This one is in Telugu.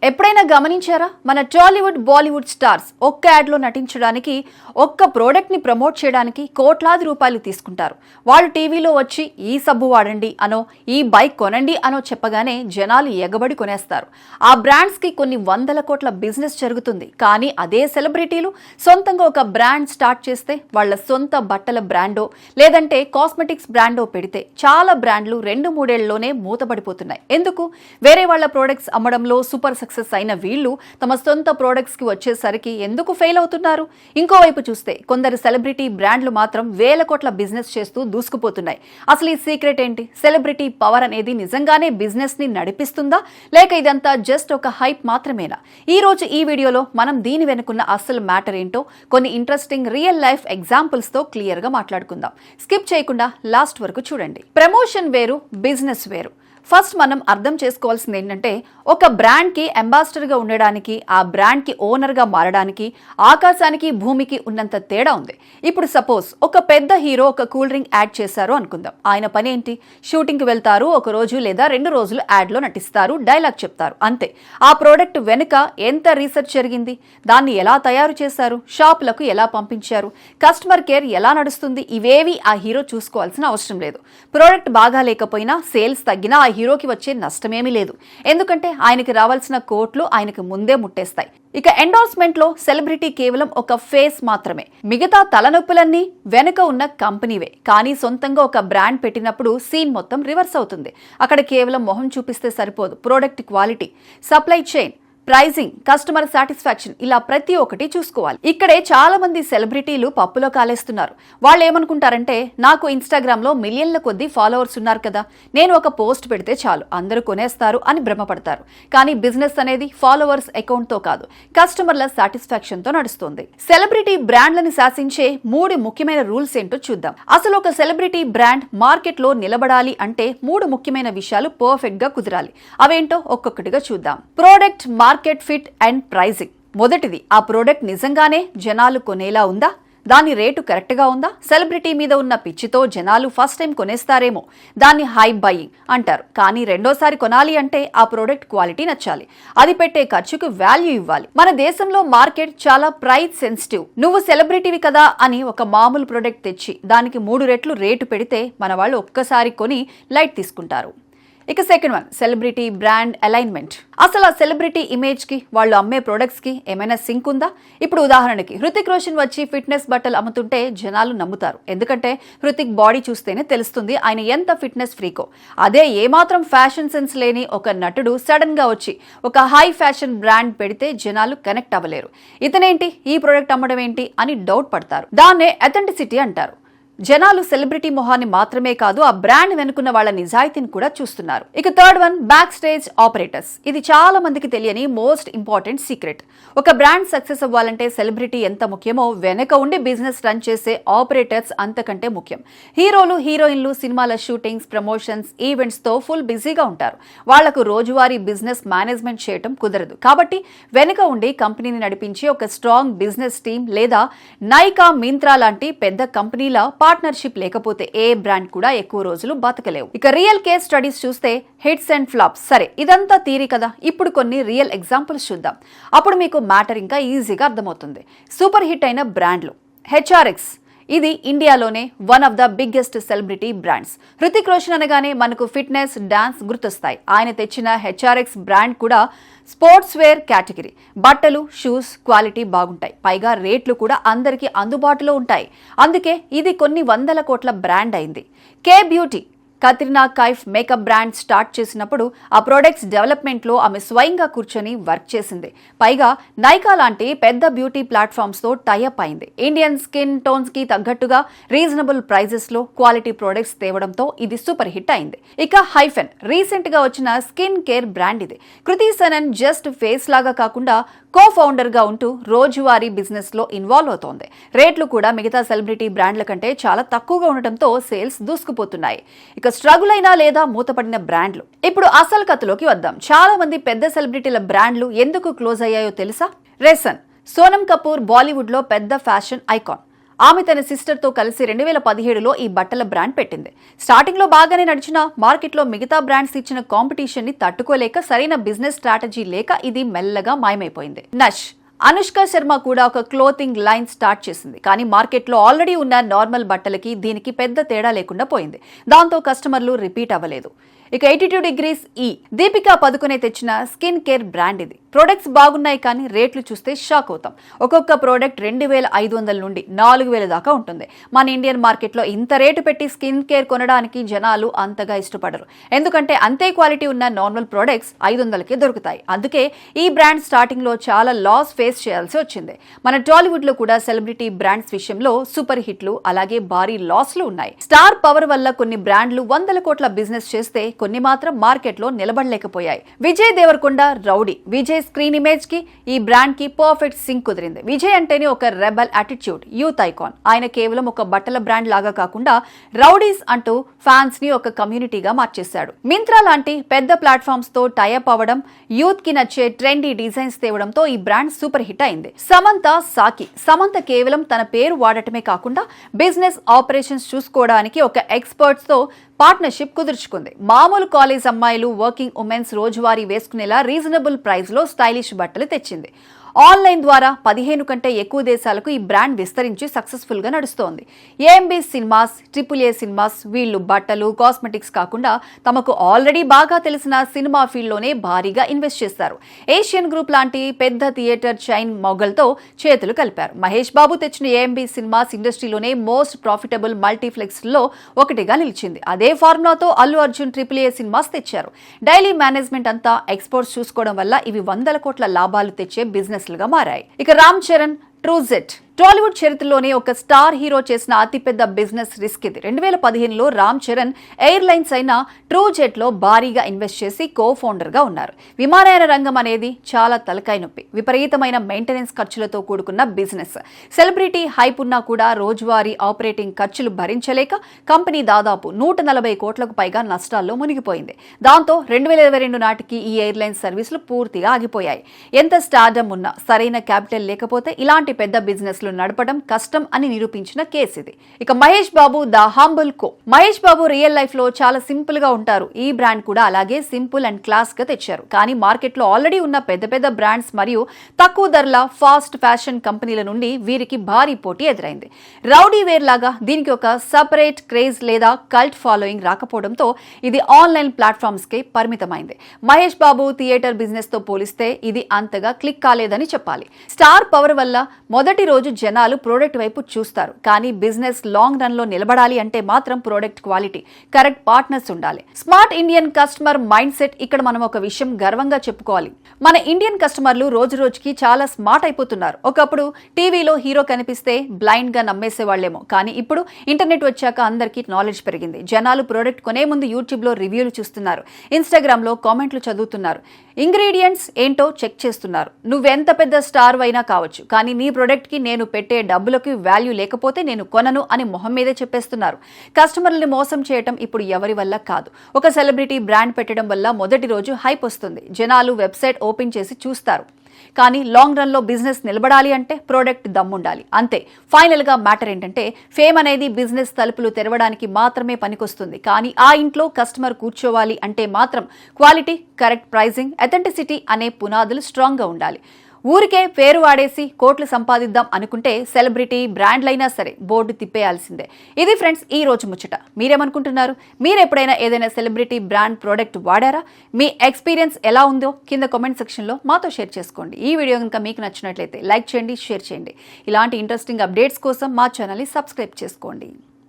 ఎప్పుడైనా గమనించారా? మన టాలీవుడ్ బాలీవుడ్ స్టార్స్ ఒక్క యాడ్ లో నటించడానికి, ఒక్క ప్రోడక్ట్ ని ప్రమోట్ చేయడానికి కోట్లాది రూపాయలు తీసుకుంటారు. వాళ్ళు టీవీలో వచ్చి ఈ సబ్బు వాడండి అనో, ఈ బైక్ కొనండి అనో చెప్పగానే జనాలు ఎగబడి కొనేస్తారు. ఆ బ్రాండ్స్ కి కొన్ని వందల కోట్ల బిజినెస్ జరుగుతుంది. కానీ అదే సెలబ్రిటీలు సొంతంగా ఒక బ్రాండ్ స్టార్ట్ చేస్తే, వాళ్ళ సొంత బట్టల బ్రాండో లేదంటే కాస్మెటిక్స్ బ్రాండో పెడితే చాలా బ్రాండ్లు 2-3 ఏళ్లలోనే మూతపడిపోతున్నాయి. ఎందుకు? వేరే వాళ్ళ ప్రోడక్ట్స్ అమ్మడంలో సూపర్ సక్సెస్ అయిన వీళ్ళు తమ సొంత ప్రోడక్ట్స్ కి వచ్చేసరికి ఎందుకు ఫెయిల్ అవుతున్నారు? ఇంకోవైపు చూస్తే కొందరు సెలబ్రిటీ బ్రాండ్లు మాత్రం వేల కోట్ల బిజినెస్ చేస్తూ దూసుకుపోతున్నాయి. అసలు ఈ సీక్రెట్ ఏంటి? సెలబ్రిటీ పవర్ అనేది నిజంగానే బిజినెస్ ని నడిపిస్తుందా, లేక ఇదంతా జస్ట్ ఒక హైప్ మాత్రమేనా? ఈ రోజు ఈ వీడియోలో మనం దీని వెనుకున్న అసలు మ్యాటర్ ఏంటో కొన్ని ఇంట్రెస్టింగ్ రియల్ లైఫ్ ఎగ్జాంపుల్స్ తో క్లియర్ గా మాట్లాడుకుందాం. స్కిప్ చేయకుండా లాస్ట్ వరకు చూడండి. ప్రమోషన్ వేరు, బిజినెస్ వేరు. ఫస్ట్ మనం అర్థం చేసుకోవాల్సింది ఏంటంటే, ఒక బ్రాండ్కి అంబాసిడర్గా ఉండడానికి, ఆ బ్రాండ్కి ఓనర్గా మారడానికి ఆకాశానికి భూమికి ఉన్నంత తేడా ఉంది. ఇప్పుడు సపోజ్ ఒక పెద్ద హీరో ఒక కూల్ డ్రింక్ యాడ్ చేశారు అనుకుందాం. ఆయన పని ఏంటి? షూటింగ్కి వెళ్తారు, ఒక రోజు లేదా 2 రోజులు యాడ్లో నటిస్తారు, డైలాగ్ చెప్తారు, అంతే. ఆ ప్రోడక్ట్ వెనుక ఎంత రీసెర్చ్ జరిగింది, దాన్ని ఎలా తయారు చేశారు, షాపులకు ఎలా పంపించారు, కస్టమర్ కేర్ ఎలా నడుస్తుంది, ఇవేవి ఆ హీరో చూసుకోవాల్సిన అవసరం లేదు. ప్రోడక్ట్ బాగా లేకపోయినా, సేల్స్ తగ్గినా ఆ హీరోకి వచ్చే నష్టమేమీ లేదు. ఎందుకంటే ఆయనకి రావాల్సిన కోట్లు ఆయనకి ముందే ముట్టేస్తాయి. ఇక ఎండోర్స్మెంట్ లో సెలబ్రిటీ కేవలం ఒక ఫేస్ మాత్రమే. మిగతా తలనొప్పులన్నీ వెనుక ఉన్న కంపెనీవే. కానీ సొంతంగా ఒక బ్రాండ్ పెట్టినప్పుడు సీన్ మొత్తం రివర్స్ అవుతుంది. అక్కడ కేవలం మొహం చూపిస్తే సరిపోదు. Product quality, supply chain, pricing, customer satisfaction, ఇలా ప్రతి ఒక్కటి చూసుకోవాలి. ఇక్కడే చాలా మంది సెలబ్రిటీలు పప్పులో కాలేస్తున్నారు. వాళ్ళు ఏమనుకుంటారంటే, నాకు ఇన్స్టాగ్రామ్ లో మిలియన్ల కొద్దీ ఫాలోవర్స్ ఉన్నారు కదా, నేను ఒక పోస్ట్ పెడితే చాలు అందరూ కొనేస్తారు అని భ్రమపడతారు. కానీ బిజినెస్ అనేది ఫాలోవర్స్ అకౌంట్ తో కాదు, కస్టమర్ల సాటిస్ఫాక్షన్ తో నడుస్తుంది. సెలబ్రిటీ బ్రాండ్లను శాసించే 3 ముఖ్యమైన రూల్స్ ఏంటో చూద్దాం. అసలు ఒక సెలబ్రిటీ బ్రాండ్ మార్కెట్ లో నిలబడాలి అంటే 3 ముఖ్యమైన విషయాలు పర్ఫెక్ట్ గా కుదరాలి. అవేంటో ఒక్కొక్కటిగా చూద్దాం. Product market fit and pricing. మొదటిది, ఆ ప్రోడక్ట్ నిజంగానే జనాలు కొనేలా ఉందా? దాని రేటు కరెక్ట్ గా ఉందా? సెలబ్రిటీ మీద ఉన్న పిచ్చితో జనాలు ఫస్ట్ టైం కొనేస్తారేమో, దాన్ని హైప్ బయింగ్ అంటారు. కానీ రెండోసారి కొనాలి అంటే ఆ ప్రోడక్ట్ క్వాలిటీ నచ్చాలి, అది పెట్టే ఖర్చుకు వాల్యూ ఇవ్వాలి. మన దేశంలో మార్కెట్ చాలా ప్రైస్ సెన్సిటివ్. నువ్వు సెలబ్రిటీవి కదా అని ఒక మామూలు ప్రోడక్ట్ తెచ్చి దానికి 3 రెట్లు రేటు పెడితే మన వాళ్ళు ఒక్కసారి కొని లైట్ తీసుకుంటారు. ఇక second one, celebrity brand alignment. అసలు ఆ సెలబ్రిటీ ఇమేజ్ కి, వాళ్ళు అమ్మే ప్రొడక్ట్స్ కి ఏమైనా సింక్ ఉందా? ఇప్పుడు ఉదాహరణకి హృతిక్ రోషన్ వచ్చి ఫిట్నెస్ బట్టలు అమ్ముతుంటే జనాలు నమ్ముతారు. ఎందుకంటే హృతిక్ బాడీ చూస్తేనే తెలుస్తుంది ఆయన ఎంత ఫిట్నెస్ ఫ్రీకో. అదే ఏమాత్రం ఫ్యాషన్ సెన్స్ లేని ఒక నటుడు సడన్ గా వచ్చి ఒక హై ఫ్యాషన్ బ్రాండ్ పెడితే జనాలు కనెక్ట్ అవ్వలేరు. ఇతనేంటి ఈ ప్రొడక్ట్ అమ్మడం ఏంటి అని డౌట్ పడతారు. దాన్నే అథెంటిసిటీ అంటారు. జనాలు సెలబ్రిటీ మొహాన్ని మాత్రమే కాదు, ఆ బ్రాండ్ వెనుకున్న వాళ్ళ నిజాయితీని కూడా చూస్తున్నారు. ఇక third one, back stage operators. ఇది చాలా మందికి తెలియని మోస్ట్ ఇంపార్టెంట్ సీక్రెట్. ఒక బ్రాండ్ సక్సెస్ అవ్వాలంటే సెలబ్రిటీ ఎంత ముఖ్యమో, వెనక ఉండి బిజినెస్ రన్ చేసే ఆపరేటర్స్ అంతకంటే ముఖ్యం. హీరోలు, హీరోయిన్లు సినిమాల షూటింగ్స్, ప్రమోషన్స్, ఈవెంట్స్ తో ఫుల్ బిజీగా ఉంటారు. వాళ్లకు రోజువారీ బిజినెస్ మేనేజ్మెంట్ చేయటం కుదరదు. కాబట్టి వెనుక ఉండి కంపెనీని నడిపించి ఒక స్ట్రాంగ్ బిజినెస్ టీమ్ లేదా నైకా, మింత్రా లాంటి పెద్ద కంపెనీల పార్ట్నర్షిప్ లేకపోతే ఏ బ్రాండ్ కూడా ఎక్కువ రోజులు బతకలేవు. ఇక రియల్ కేస్ స్టడీస్ చూస్తే హిట్స్ అండ్ ఫ్లాప్స్. సరే, ఇదంతా థియరీ కదా, ఇప్పుడు కొన్ని రియల్ ఎగ్జాంపుల్స్ చూద్దాం. అప్పుడు మీకు మ్యాటర్ ఇంకా ఈజీగా అర్థమవుతుంది. సూపర్ హిట్ అయిన బ్రాండ్లు. హెచ్ఆర్ఎక్స్, ఇది ఇండియాలోనే one of the biggest celebrity brands. Hrithik Roshan అనగానే మనకు ఫిట్నెస్, డాన్స్ గుర్తొస్తాయి. ఆయన తెచ్చిన హెచ్ఆర్ఎక్స్ బ్రాండ్ కూడా స్పోర్ట్స్ వేర్ కేటగిరీ. బట్టలు, షూస్ క్వాలిటీ బాగుంటాయి, పైగా రేట్లు కూడా అందరికీ అందుబాటులో ఉంటాయి. అందుకే ఇది కొన్ని వందల కోట్ల బ్రాండ్ అయింది. కే beauty, Katrina Kaif makeup brand start చేసినప్పుడు ఆ ప్రొడక్ట్స్ డెవలప్మెంట్ లో ఆమె స్వయంగా కూర్చొని వర్క్ చేసింది. పైగా నైకా లాంటి పెద్ద బ్యూటీ ప్లాట్ఫామ్స్ తో టైఅప్ అయింది. ఇండియన్ స్కిన్ టోన్స్ కి తగ్గట్టుగా రీజనబుల్ ప్రైజెస్ లో క్వాలిటీ ప్రొడక్ట్స్ తేవడంతో ఇది సూపర్ హిట్ అయింది. ఇక హైఫెన్, రీసెంట్ గా వచ్చిన స్కిన్ కేర్ బ్రాండ్ ఇది. కృతి సనన్ జస్ట్ ఫేస్ లాగా కాకుండా కో ఫౌండర్ గా ఉంటూ రోజువారీ బిజినెస్ లో ఇన్వాల్వ్ అవుతోంది. రేట్లు కూడా మిగతా సెలబ్రిటీ బ్రాండ్ల కంటే చాలా తక్కువగా ఉండటంతో సేల్స్ దూసుకుపోతున్నాయి. ఇక స్ట్రగుల్ అయినా లేదా మూతపడిన బ్రాండ్లు. ఇప్పుడు అసలు కథలోకి వద్దాం. చాలా మంది పెద్ద సెలబ్రిటీల బ్రాండ్లు ఎందుకు క్లోజ్ అయ్యాయో తెలుసా? రేసన్, సోనం కపూర్ బాలీవుడ్ లో పెద్ద ఫ్యాషన్ ఐకాన్. ఆమె తన సిస్టర్ తో కలిసి 2017లో ఈ బట్టల బ్రాండ్ పెట్టింది. స్టార్టింగ్ లో బాగానే నడిచిన మార్కెట్లో మిగతా బ్రాండ్స్ ఇచ్చిన కాంపిటీషన్ ని తట్టుకోలేక సరైన బిజినెస్ స్ట్రాటజీ లేక ఇది మెల్లగా మాయమైపోయింది. నష్ అనుష్క శర్మ కూడా ఒక క్లోతింగ్ లైన్ స్టార్ట్ చేసింది. కానీ మార్కెట్లో ఆల్రెడీ ఉన్న నార్మల్ బట్టలకి దీనికి పెద్ద తేడా లేకుండా పోయింది. దాంతో కస్టమర్లు రిపీట్ అవ్వలేదు. ఇక 82 డిగ్రీస్ దీపికా పదుకొనే తెచ్చిన స్కిన్ కేర్ బ్రాండ్ ఇది. ప్రొడక్ట్స్ బాగున్నాయి కానీ రేట్లు చూస్తే షాక్ అవుతాం. ఒక్కొక్క ప్రోడక్ట్ 2500 నుండి 4000 దాకా ఉంటుంది. మన ఇండియన్ మార్కెట్లో ఇంత రేటు పెట్టి స్కిన్ కేర్ కొనడానికి జనాలు అంతగా ఇష్టపడరు. ఎందుకంటే అంతే క్వాలిటీ ఉన్న నార్మల్ ప్రొడక్ట్స్ 500కే దొరుకుతాయి. అందుకే ఈ బ్రాండ్ స్టార్టింగ్ లో చాలా లాస్ ఫేస్ చేయాల్సి వచ్చింది. మన టాలీవుడ్ లో కూడా సెలబ్రిటీ బ్రాండ్స్ విషయంలో సూపర్ హిట్లు అలాగే భారీ లాస్లు ఉన్నాయి. స్టార్ పవర్ వల్ల కొన్ని బ్రాండ్లు 100 కోట్ల బిజినెస్ చేస్తే కొన్ని మాత్రం మార్కెట్ లో నిలబడలేకపోయాయి. Vijay Deverakonda Rowdy. Vijay screen image కి ఈ బ్రాండ్ కి పర్ఫెక్ట్ సింక్ కుదిరింది. విజయ్ అంటేనే ఒక రెబల్ యాటిట్యూడ్, యూత్ ఐకాన్. ఆయన కేవలం ఒక బట్టల బ్రాండ్ లాగా కాకుండా రౌడీస్ అంటూ ఫ్యాన్స్ ని ఒక కమ్యూనిటీగా మార్చేశాడు. మింత్రా లాంటి పెద్ద ప్లాట్ఫామ్స్ తో టైఅప్ అవ్వడం, యూత్ కి నచ్చే ట్రెండీ డిజైన్స్ తేవడంతో ఈ బ్రాండ్ సూపర్ హిట్ అయింది. సమంత కేవలం తన పేరు వాడటమే కాకుండా బిజినెస్ ఆపరేషన్స్ చూసుకోవడానికి ఒక ఎక్స్పర్ట్స్ తో పార్ట్నర్షిప్ కుదుర్చుకుంది. మామూలు కాలేజ్ అమ్మాయిలు, వర్కింగ్ ఉమెన్స్ రోజువారీ వేసుకునేలా రీజనబుల్ ప్రైస్ లో స్టైలిష్ బట్టలు తెచ్చింది. ఆన్లైన్ ద్వారా 15 కంటే ఎక్కువ దేశాలకు ఈ బ్రాండ్ విస్తరించి సక్సెస్ఫుల్ గా నడుస్తోంది. ఏఎంబీ సినిమాస్, AAA సినిమాస్ వీళ్లు బట్టలు, కాస్మెటిక్స్ కాకుండా తమకు ఆల్రెడీ బాగా తెలిసిన సినిమా ఫీల్డ్ లోనే భారీగా ఇన్వెస్ట్ చేస్తారు. ఏషియన్ గ్రూప్ లాంటి పెద్ద థియేటర్ చైన్ మొగల్తో చేతులు కలిపారు. మహేష్ బాబు తెచ్చిన ఏఎంబీ సినిమాస్ ఇండస్ట్రీలోనే మోస్ట్ ప్రాఫిటబుల్ మల్టీప్లెక్స్ లో ఒకటిగా నిలిచింది. అదే ఫార్ములాతో అల్లు అర్జున్ AAA సినిమాస్ తెచ్చారు. డైలీ మేనేజ్మెంట్ అంతా ఎక్స్పోర్ట్స్ చూసుకోవడం వల్ల ఇవి 100 కోట్ల లాభాలు తెచ్చే బిజినెస్ గా మారాయి. ఇక రామ్ చరణ్ ట్రూజెట్. టాలీవుడ్ చరిత్రలోనే ఒక స్టార్ హీరో చేసిన అతిపెద్ద బిజినెస్ రిస్క్ ఇది. 2015లో రామ్ చరణ్ ఎయిర్లైన్స్ అయిన ట్రూజెట్ లో భారీగా ఇన్వెస్ట్ చేసి కో ఫౌండర్ గా ఉన్నారు. విమానయాన రంగం అనేది చాలా తలకాయ నొప్పి, విపరీతమైన మెయింటెనెన్స్ ఖర్చులతో కూడుకున్న బిజినెస్. సెలబ్రిటీ హైప్ ఉన్నా కూడా రోజువారీ ఆపరేటింగ్ ఖర్చులు భరించలేక కంపెనీ దాదాపు 140 కోట్లకు పైగా నష్టాల్లో మునిగిపోయింది. దాంతో 2022 నాటికి ఈ ఎయిర్లైన్స్ సర్వీసులు పూర్తిగా ఆగిపోయాయి. ఎంత స్టార్డమ్ ఉన్నా సరైన క్యాపిటల్ లేకపోతే ఇలాంటి పెద్ద బిజినెస్ నడపడం కష్టం అని నిరూపించిన కేసు ఇది. ఇక Mahesh Babu the humble co. Mahesh Babu real life లో చాలా సింపుల్ గా ఉంటారు. ఈ బ్రాండ్ కూడా అలాగే సింపుల్ అండ్ క్లాస్ గా తెచ్చారు. కానీ మార్కెట్ లో ఆల్రెడీ ఉన్న పెద్ద పెద్ద బ్రాండ్స్ మరియు తక్కువ ధరల ఫాస్ట్ ఫ్యాషన్ కంపెనీల నుండి వీరికి భారీ పోటీ ఎదురైంది. రౌడీ వేర్ లాగా దీనికి ఒక సపరేట్ క్రేజ్ లేదా కల్ట్ ఫాలోయింగ్ రాకపోవడంతో ఇది ఆన్లైన్ ప్లాట్ఫామ్స్ కే పరిమితమైంది. మహేష్ బాబు థియేటర్ బిజినెస్ తో పోలిస్తే ఇది అంతగా క్లిక్ కాలేదని చెప్పాలి. స్టార్ పవర్ వల్ల మొదటి రోజు జనాలు ప్రోడక్ట్ వైపు చూస్తారు. కానీ బిజినెస్ లాంగ్ రన్ లో నిలబడాలి అంటే మాత్రం ప్రోడక్ట్ క్వాలిటీ, కరెక్ట్ పార్ట్నర్స్ ఉండాలి. Smart Indian customer mind set. ఇక్కడ మనం ఒక విషయం గర్వంగా చెప్పుకోవాలి. మన ఇండియన్ కస్టమర్లు రోజు రోజుకి చాలా స్మార్ట్ అయిపోతున్నారు. ఒకప్పుడు టీవీలో హీరో కనిపిస్తే బ్లైండ్ గా నమ్మేసేవాళ్లేమో, కానీ ఇప్పుడు ఇంటర్నెట్ వచ్చాక అందరికీ నాలెడ్జ్ పెరిగింది. జనాలు ప్రోడక్ట్ కొనే ముందు యూట్యూబ్ లో రివ్యూలు చూస్తున్నారు, ఇన్స్టాగ్రామ్ లో కామెంట్లు చదువుతున్నారు, ఇంగ్రీడియంట్స్ ఏంటో చెక్ చేస్తున్నారు. నువ్వెంత పెద్ద స్టార్ అయినా కావచ్చు, కానీ నీ ప్రోడక్ట్ కి నేను పెట్టే డబ్బులకి వాల్యూ లేకపోతే నేను కొనను అని మొహం మీదే చెప్పేస్తున్నారు. కస్టమర్లని మోసం చేయటం ఇప్పుడు ఎవరి వల్ల కాదు. ఒక సెలబ్రిటీ బ్రాండ్ పెట్టడం వల్ల మొదటి రోజు హైప్ వస్తుంది, జనాలు వెబ్సైట్ ఓపెన్ చేసి చూస్తారు. కానీ లాంగ్ రన్ లో బిజినెస్ నిలబడాలి అంటే ప్రోడక్ట్ దమ్ముండాలి, అంతే. ఫైనల్ గా మ్యాటర్ ఏంటంటే ఫేమ్ అనేది బిజినెస్ తలుపులు తెరవడానికి మాత్రమే పనికొస్తుంది. కానీ ఆ ఇంట్లో కస్టమర్ కూర్చోవాలి అంటే మాత్రం క్వాలిటీ, కరెక్ట్ ప్రైసింగ్, అథెంటిసిటీ అనే పునాదులు స్ట్రాంగ్ గా ఉండాలి. ఊరికే పేరు వాడేసి కోట్లు సంపాదిద్దాం అనుకుంటే సెలబ్రిటీ బ్రాండ్లైనా సరే బోర్డు తిప్పేయాల్సిందే. ఇది ఫ్రెండ్స్ ఈ రోజు ముచ్చట. మీరేమనుకుంటున్నారు? మీరు ఎప్పుడైనా ఏదైనా సెలబ్రిటీ బ్రాండ్ ప్రోడక్ట్ వాడారా? మీ ఎక్స్పీరియన్స్ ఎలా ఉందో కింద కామెంట్ సెక్షన్లో మాతో షేర్ చేసుకోండి. ఈ వీడియో కనుక మీకు నచ్చినట్లయితే లైక్ చేయండి, షేర్ చేయండి. ఇలాంటి ఇంట్రెస్టింగ్ అప్డేట్స్ కోసం మా ఛానల్ని సబ్స్క్రైబ్ చేసుకోండి.